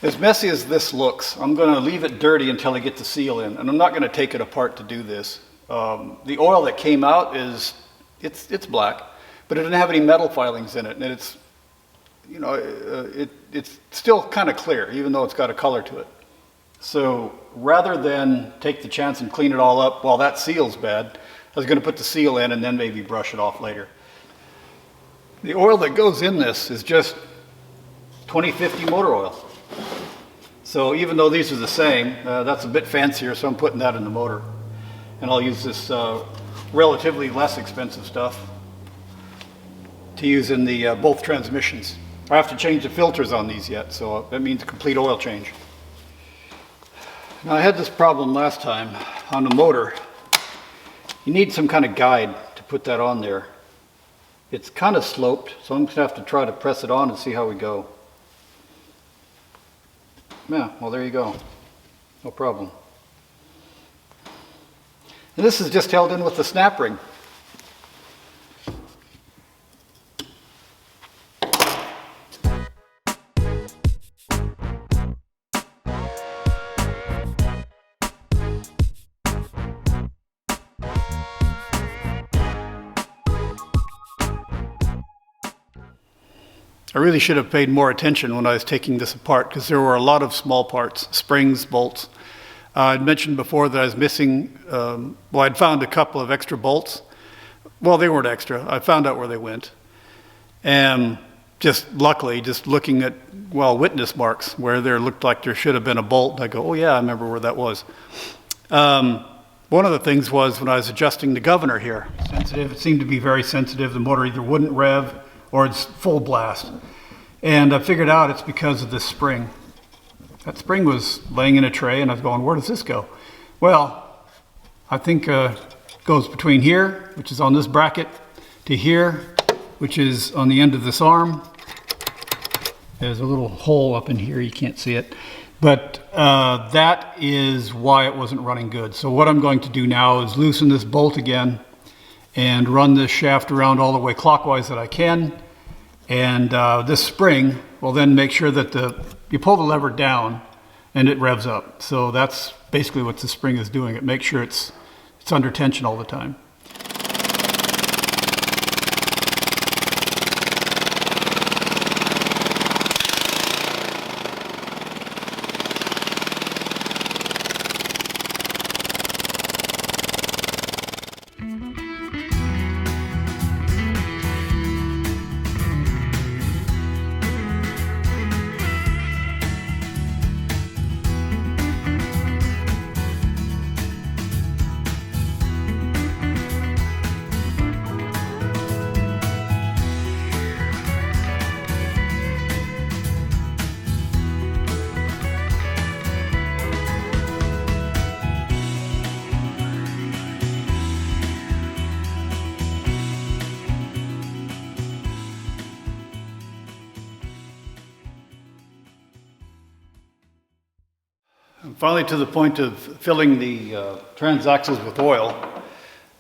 As messy as this looks, I'm going to leave it dirty until I get the seal in, and I'm not going to take it apart to do this. The oil that came out it's black, but it didn't have any metal filings in it, and it's, you know, it's still kind of clear, even though it's got a color to it. So rather than take the chance and clean it all up while that seal's bad, I was going to put the seal in and then maybe brush it off later. The oil that goes in this is just 2050 motor oil. So even though these are the same, that's a bit fancier, so I'm putting that in the motor. And I'll use this relatively less expensive stuff to use in the both transmissions. I have to change the filters on these yet, so that means a complete oil change. Now, I had this problem last time on the motor. You need some kind of guide to put that on there. It's kind of sloped, so I'm going to have to try to press it on and see how we go. Yeah, well, there you go. No problem. And this is just held in with the snap ring. I really should have paid more attention when I was taking this apart because there were a lot of small parts, springs, bolts. I'd mentioned before that I was missing, I'd found a couple of extra bolts. Well, they weren't extra. I found out where they went. And just luckily, just looking at, witness marks where there looked like there should have been a bolt. I go, oh yeah, I remember where that was. One of the things was when I was adjusting the governor here, sensitive, it seemed to be very sensitive. The motor either wouldn't rev or it's full blast. And I figured out it's because of this spring. That spring was laying in a tray and I was going, where does this go? Well, I think it goes between here, which is on this bracket, to here, which is on the end of this arm. There's a little hole up in here, you can't see it. But that is why it wasn't running good. So what I'm going to do now is loosen this bolt again and run this shaft around all the way clockwise that I can. And this spring will then make sure that you pull the lever down and it revs up. So that's basically what the spring is doing. It makes sure it's under tension all the time. Finally, to the point of filling the transaxles with oil.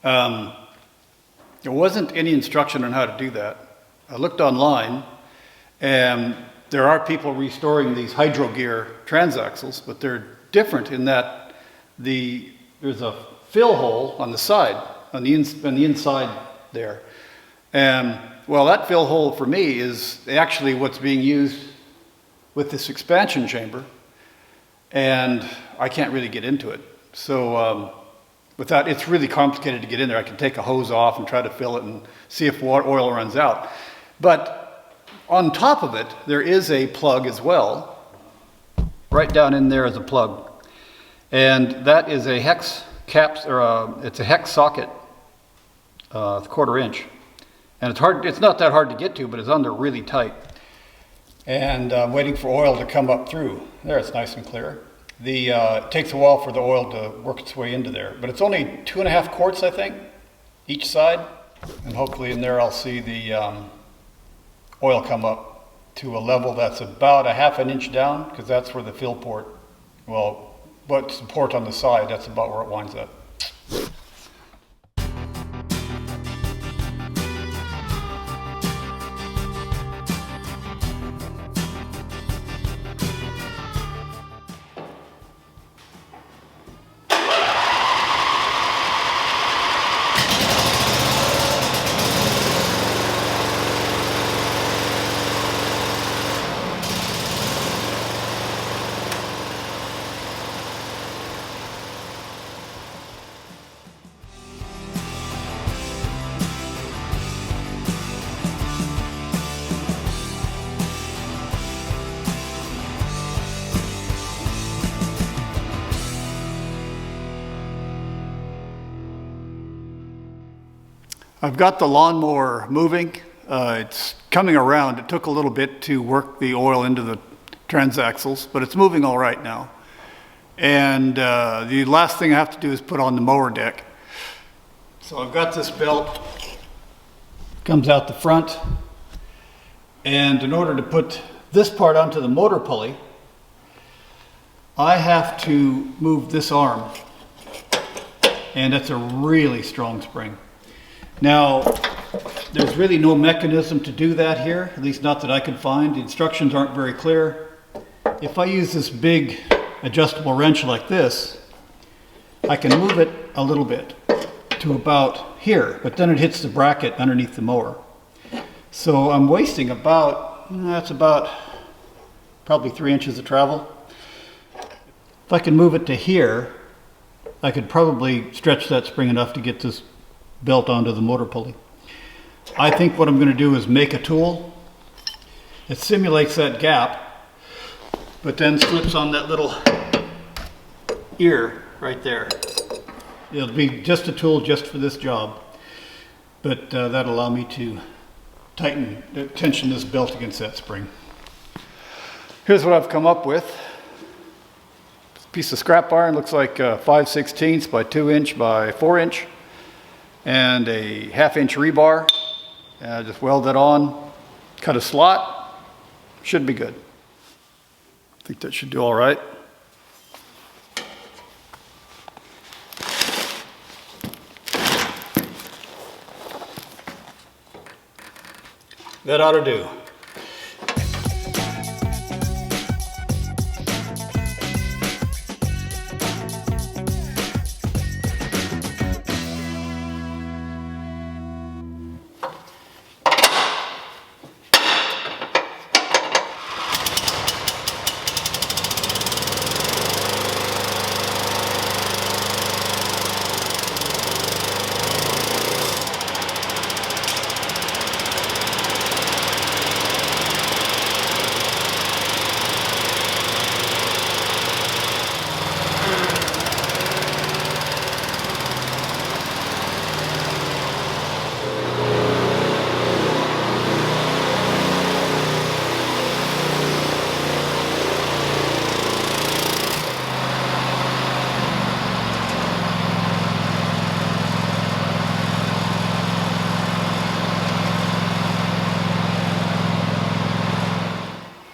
There wasn't any instruction on how to do that. I looked online, and there are people restoring these hydro gear transaxles, but they're different in that there's a fill hole on the side, on the inside there. And well, that fill hole for me is actually what's being used with this expansion chamber. And I can't really get into it. So with that, it's really complicated to get in there. I can take a hose off and try to fill it and see if oil runs out. But on top of it, there is a plug as well. Right down in there is a plug. And that is a hex it's a hex socket, 1/4 inch. And it's not that hard to get to, but it's under really tight. And I'm waiting for oil to come up through. There, it's nice and clear. It takes a while for the oil to work its way into there, but it's only 2.5 quarts, I think, each side. And hopefully in there I'll see the oil come up to a level that's about 1/2 inch down, because that's where the fill port, what's the port on the side, that's about where it winds up. I've got the lawnmower moving. It's coming around. It took a little bit to work the oil into the transaxles, but it's moving all right now. And the last thing I have to do is put on the mower deck. So I've got this belt, comes out the front, and in order to put this part onto the motor pulley, I have to move this arm, and it's a really strong spring. Now, there's really no mechanism to do that here, at least not that I could find. The instructions aren't very clear. If I use this big adjustable wrench like this, I can move it a little bit to about here, but then it hits the bracket underneath the mower. So I'm wasting that's about probably 3 inches of travel. If I can move it to here, I could probably stretch that spring enough to get this belt onto the motor pulley. I think what I'm going to do is make a tool that simulates that gap, but then slips on that little ear right there. It'll be just a tool just for this job, but that'll allow me to tension this belt against that spring. Here's what I've come up with. Piece of scrap iron, looks like 5/16 by 2 inch by 4 inch, and a 1/2 inch rebar. Just weld that on, cut a slot, should be good. I think that should do all right. That ought to do.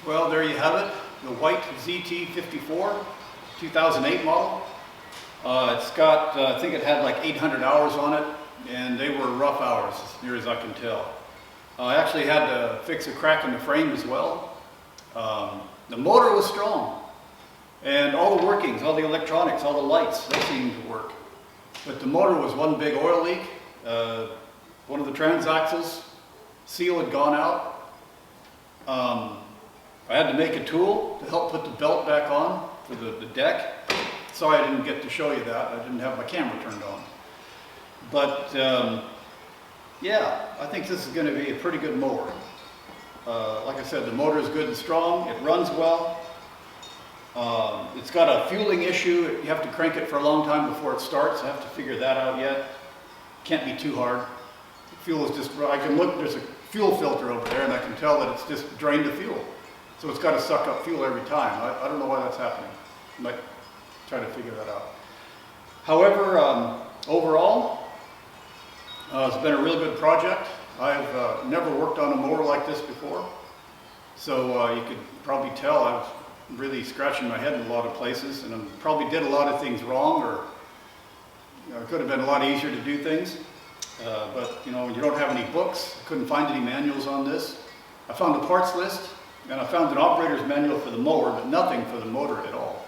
Well, there you have it, the white ZT54, 2008 model. It's got, I think it had like 800 hours on it, and they were rough hours, as near as I can tell. I actually had to fix a crack in the frame as well. The motor was strong, and all the workings, all the electronics, all the lights, they seemed to work. But the motor was one big oil leak. One of the transaxles seal had gone out. I had to make a tool to help put the belt back on for the deck. Sorry I didn't get to show you that. I didn't have my camera turned on. But yeah, I think this is going to be a pretty good mower. Like I said, the motor is good and strong. It runs well. It's got a fueling issue. You have to crank it for a long time before it starts. I have to figure that out yet. Can't be too hard. The fuel is just, I can look, there's a fuel filter over there, and I can tell that it's just drained the fuel. So it's got to suck up fuel every time. I don't know why that's happening. I might try to figure that out. However, overall, it's been a real good project. I've never worked on a mower like this before. So you could probably tell I was really scratching my head in a lot of places, and I probably did a lot of things wrong, or it could have been a lot easier to do things. But you know, when you don't have any books, I couldn't find any manuals on this. I found a parts list, and I found an operator's manual for the mower, but nothing for the motor at all.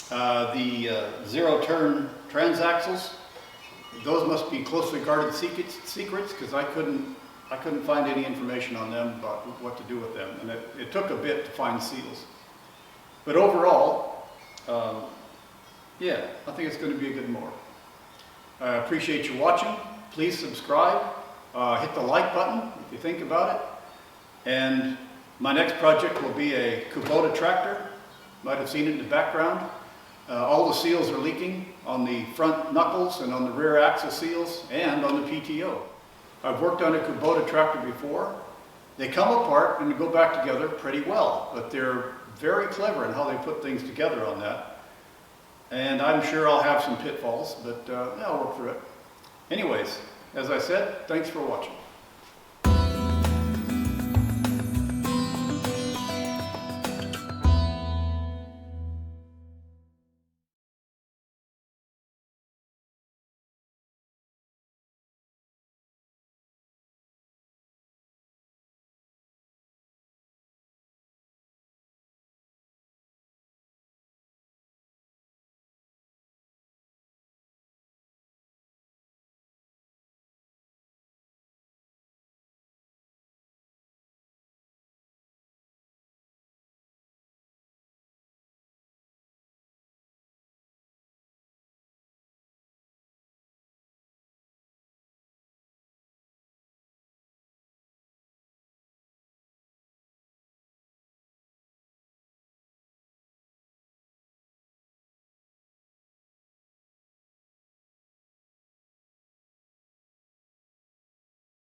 The zero-turn transaxles, those must be closely guarded secrets, because I couldn't find any information on them about what to do with them, and it took a bit to find seals. But overall, yeah, I think it's going to be a good mower. I appreciate you watching. Please subscribe. Hit the like button if you think about it. And my next project will be a Kubota tractor. Might have seen it in the background. All the seals are leaking on the front knuckles and on the rear axle seals and on the PTO. I've worked on a Kubota tractor before. They come apart and go back together pretty well, but they're very clever in how they put things together on that. And I'm sure I'll have some pitfalls, but I'll work through it. Anyways, as I said, thanks for watching.